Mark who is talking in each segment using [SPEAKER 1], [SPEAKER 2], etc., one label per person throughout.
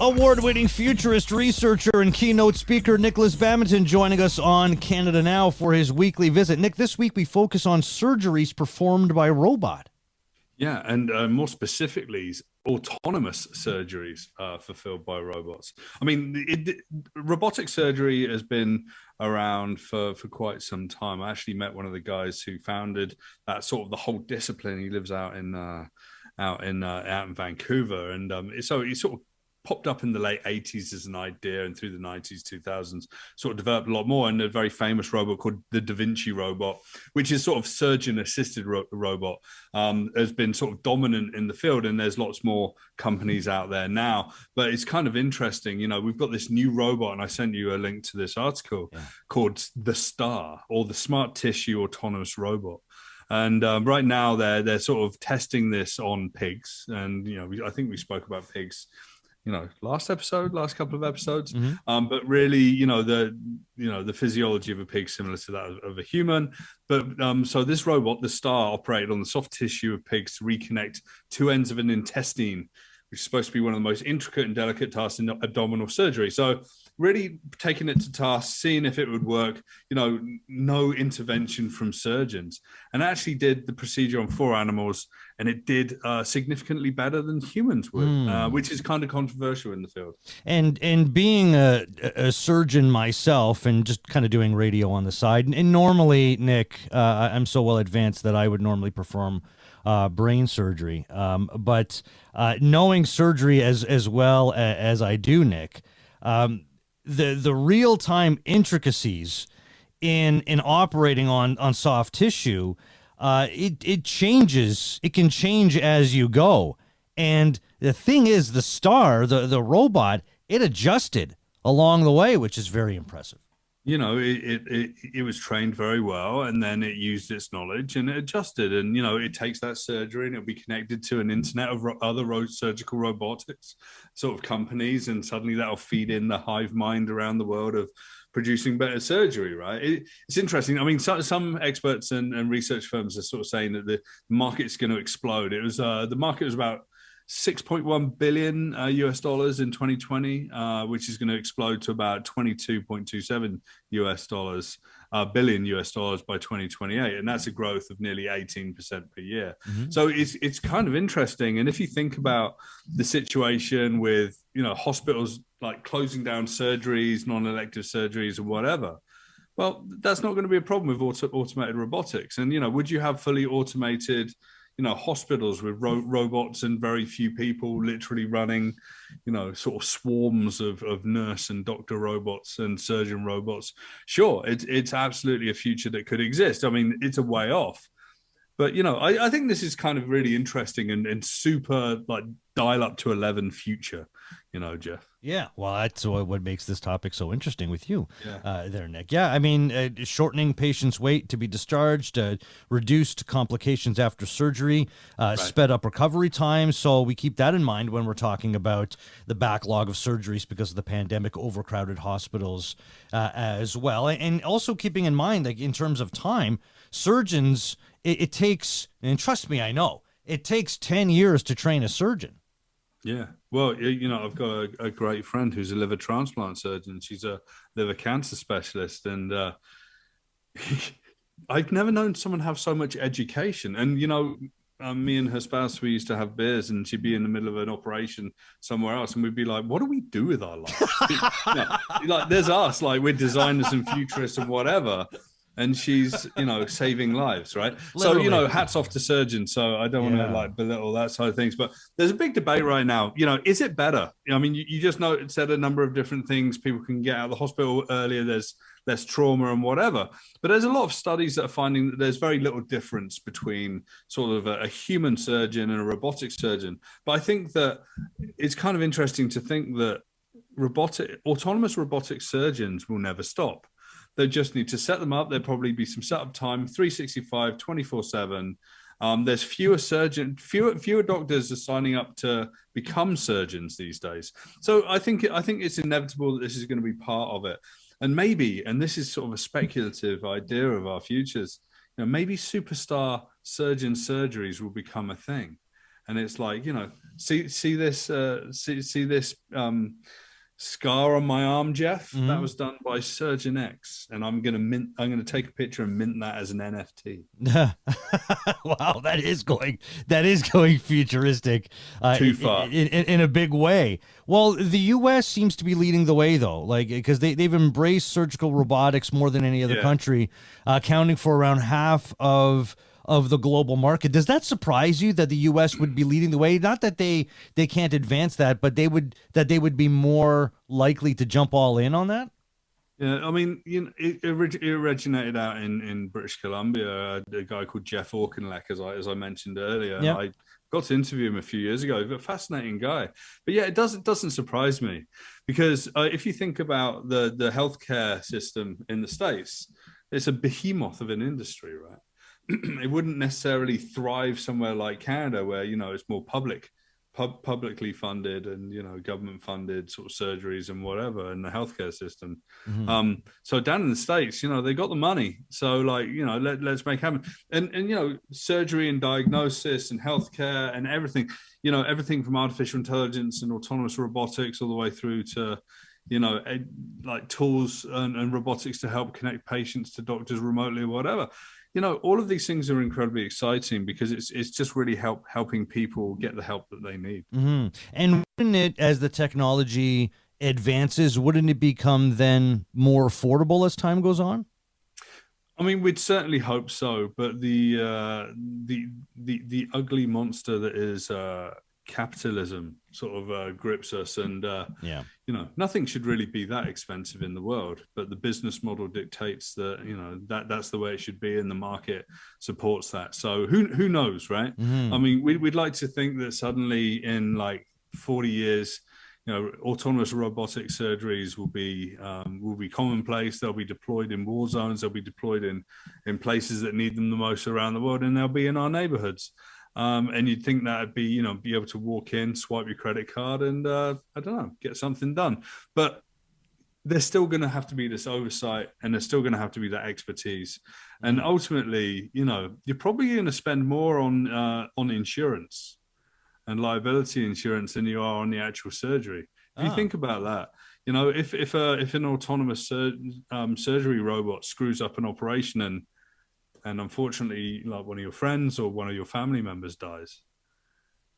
[SPEAKER 1] Award-winning futurist researcher and keynote speaker Nikolas Badminton joining us on Canada Now for his weekly visit. Nick, this week we focus on surgeries performed by robot.
[SPEAKER 2] Yeah, and more specifically, autonomous surgeries fulfilled by robots. I mean, robotic surgery has been around for quite some time. I actually met one of the guys who founded that sort of the whole discipline. He lives out in Vancouver, and so he sort of popped up in the late 80s as an idea, and through the 90s, 2000s, sort of developed a lot more. And a very famous robot called the Da Vinci robot, which is sort of surgeon-assisted robot, has been sort of dominant in the field. And there's lots more companies out there now. But it's kind of interesting. You know, we've got this new robot, and I sent you a link to this article called the STAR, or the Smart Tissue Autonomous Robot. And right now, they're sort of testing this on pigs. And, you know, I think we spoke about pigs, you know, last couple of episodes. But really, the physiology of a pig similar to that of a human. But so this robot, the STAR, operated on the soft tissue of pigs to reconnect two ends of an intestine, which is supposed to be one of the most intricate and delicate tasks in abdominal surgery. So really taking it to task, seeing if it would work, you know, no intervention from surgeons, and actually did the procedure on 4 animals, and it did significantly better than humans would, which is kind of controversial in the field.
[SPEAKER 1] And being a surgeon myself and just kind of doing radio on the side, and normally, Nick, I'm so well advanced that I would normally perform brain surgery. But knowing surgery as well as I do, Nick, the real-time intricacies in operating on soft tissue, it changes. It can change as you go. And the thing is, the STAR, the robot, it adjusted along the way, which is very impressive.
[SPEAKER 2] You know, it was trained very well, and then it used its knowledge and it adjusted. And, you know, it takes that surgery and it'll be connected to an internet of other surgical robotics sort of companies. And suddenly that'll feed in the hive mind around the world of producing better surgery, right? It's interesting. I mean, some experts and research firms are sort of saying that the market's going to explode. It was the market was about $6.1 billion US dollars in 2020, which is going to explode to about 22.27 billion US dollars by 2028, and that's a growth of nearly 18% per year. So it's kind of interesting. And if you think about the situation with, you know, hospitals like closing down surgeries, non-elective surgeries, or whatever, well, that's not going to be a problem with automated robotics. And, you know, would you have fully automated, you know, hospitals with robots and very few people literally running, you know, sort of swarms of nurse and doctor robots and surgeon robots? Sure, it's absolutely a future that could exist. I mean, it's a way off. But, you know, I think this is kind of really interesting and super, like, dial up to 11 future, you know, Jeff.
[SPEAKER 1] Yeah, well, that's what makes this topic so interesting with you there, Nick. Yeah, I mean, shortening patients' wait to be discharged, reduced complications after surgery, sped up recovery time. So we keep that in mind when we're talking about the backlog of surgeries because of the pandemic, overcrowded hospitals as well. And also keeping in mind, like, in terms of time, surgeons, it takes, and trust me, I know, it takes 10 years to train a surgeon.
[SPEAKER 2] Yeah. Well, you know, I've got a great friend who's a liver transplant surgeon. She's a liver cancer specialist. And I've never known someone have so much education. And, you know, me and her spouse, we used to have beers, and she'd be in the middle of an operation somewhere else, and we'd be like, what do we do with our life? You know, like, there's us, like, we're designers and futurists and whatever. And she's, you know, saving lives, right? Literally. So, you know, hats off to surgeons. So I don't want to, like, belittle that side of things. But there's a big debate right now. You know, is it better? I mean, you just said a number of different things. People can get out of the hospital earlier. There's less trauma and whatever. But there's a lot of studies that are finding that there's very little difference between sort of a human surgeon and a robotic surgeon. But I think that it's kind of interesting to think that autonomous robotic surgeons will never stop. They just need to set them up. There'll probably be some setup time, 365, 24/7. There's fewer doctors are signing up to become surgeons these days. So I think it's inevitable that this is going to be part of it. And maybe, and this is sort of a speculative idea of our futures, you know, maybe superstar surgeon surgeries will become a thing. and it's like, see this scar on my arm, Jeff. That was done by Surgeon X, and I'm gonna take a picture and mint that as an NFT.
[SPEAKER 1] Wow, that is going futuristic,
[SPEAKER 2] Too far
[SPEAKER 1] in a big way. Well, the U.S. seems to be leading the way, though, like, because they've embraced surgical robotics more than any other country, accounting for around half of the global market. Does that surprise you that the U.S. would be leading the way? Not that they can't advance that, but they would be more likely to jump all in on that.
[SPEAKER 2] Yeah, I mean, it originated out in British Columbia. A guy called Jeff Auchinleck, as I mentioned earlier. And I got to interview him a few years ago. But fascinating guy. But yeah, it doesn't surprise me, because if you think about the healthcare system in the States, it's a behemoth of an industry, right? It wouldn't necessarily thrive somewhere like Canada, where it's more publicly funded and government funded sort of surgeries and whatever in the healthcare system. So down in the States, they got the money, so like let's make it happen. And surgery and diagnosis and healthcare and everything, everything from artificial intelligence and autonomous robotics all the way through to like tools and robotics to help connect patients to doctors remotely or whatever. All of these things are incredibly exciting, because it's just really helping people get the help that they need.
[SPEAKER 1] And wouldn't it, as the technology advances, wouldn't it become then more affordable as time goes on?
[SPEAKER 2] I mean, we'd certainly hope so, but the ugly monster that is capitalism sort of grips us, and nothing should really be that expensive in the world, but the business model dictates that that's the way it should be, and the market supports that. So who knows, right? I mean, we'd like to think that suddenly in like 40 years, autonomous robotic surgeries will be commonplace. They'll be deployed in war zones. They'll be deployed in places that need them the most around the world, and they'll be in our neighborhoods. And you'd think that'd be, be able to walk in, swipe your credit card, and I don't know, get something done. But there's still going to have to be this oversight, and there's still going to have to be that expertise. And ultimately, you're probably going to spend more on insurance and liability insurance than you are on the actual surgery. If you think about that, if an autonomous surgery robot screws up an operation and unfortunately, like one of your friends or one of your family members dies,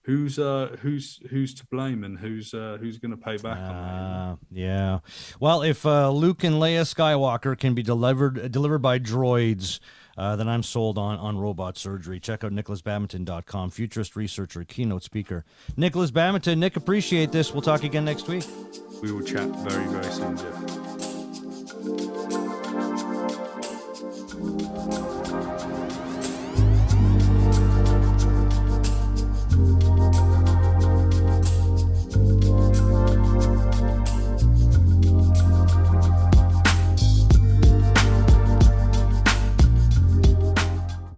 [SPEAKER 2] who's to blame, and who's going to pay back on that?
[SPEAKER 1] Yeah. Well, if Luke and Leia Skywalker can be delivered by droids, then I'm sold on robot surgery. Check out NikolasBadminton.com, futurist researcher, keynote speaker. Nikolas Badminton. Nick, appreciate this. We'll talk again next week.
[SPEAKER 2] We will chat very, very soon, Jeff.